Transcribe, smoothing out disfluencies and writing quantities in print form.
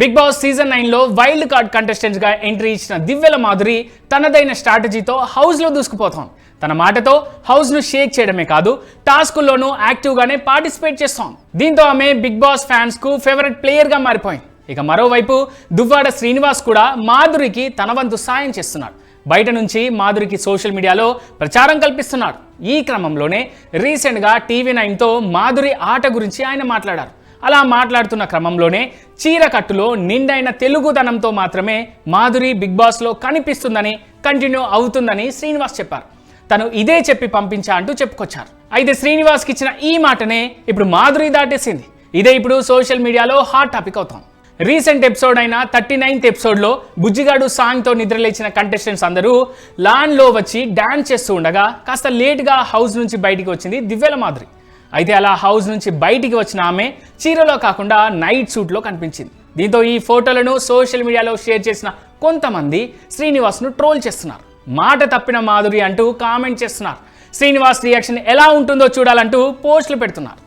Big Boss season 9లో wild card contestants గా entry ఇచ్చిన దివ్యల మాధురి తనదైన స్ట్రాటజీతో హౌస్ లో దూసుకుపోతాం. తన మాటతో హౌస్ ను షేక్ చేయడమే కాదు, టాస్కుల్లోనూ యాక్టివ్ గానే పార్టిసిపేట్ చేస్తాం. దీంతో ఆమె బిగ్ బాస్ ఫ్యాన్స్ కు ఫేవరెట్ ప్లేయర్ గా మారిపోయింది. ఇక మరోవైపు దువ్వాడ శ్రీనివాస్ కూడా మాధురికి తన వంతు సాయం చేస్తున్నాడు. బయట నుంచి మాధురికి సోషల్ మీడియాలో ప్రచారం కల్పిస్తున్నాడు. ఈ క్రమంలోనే రీసెంట్గా టీవీ9తో మాధురి ఆట గురించి ఆయన మాట్లాడారు. అలా మాట్లాడుతున్న క్రమంలోనే చీరకట్టులో నిండైన తెలుగుదనంతో మాత్రమే మాధురి బిగ్ బాస్లో కనిపిస్తుందని, కంటిన్యూ అవుతుందని శ్రీనివాస్ చెప్పారు. తను ఇదే చెప్పి పంపించా అంటూ చెప్పుకొచ్చారు. అయితే శ్రీనివాస్కి ఇచ్చిన ఈ మాటనే ఇప్పుడు మాధురి దాటేసింది. ఇదే ఇప్పుడు సోషల్ మీడియాలో హాట్ టాపిక్ అవుతాం. రీసెంట్ ఎపిసోడ్ అయిన 39th ఎపిసోడ్లో బుజ్జిగాడు సాంగ్తో నిద్రలేచిన కంటెస్టెంట్స్ అందరూ లాన్లో వచ్చి డాన్స్ చేస్తూ ఉండగా కాస్త లేట్గా హౌస్ నుంచి బయటికి వచ్చింది దివ్యల మాధురి. అయితే అలా హౌస్ నుంచి బయటికి వచ్చిన ఆమె చీరలో కాకుండా నైట్ సూట్లో కనిపించింది. దీంతో ఈ ఫోటోలను సోషల్ మీడియాలో షేర్ చేసిన కొంతమంది శ్రీనివాస్ను ట్రోల్ చేస్తున్నారు. మాట తప్పిన మాధురి అంటూ కామెంట్ చేస్తున్నారు. శ్రీనివాస్ రియాక్షన్ ఎలా ఉంటుందో చూడాలంటూ పోస్టులు పెడుతున్నారు.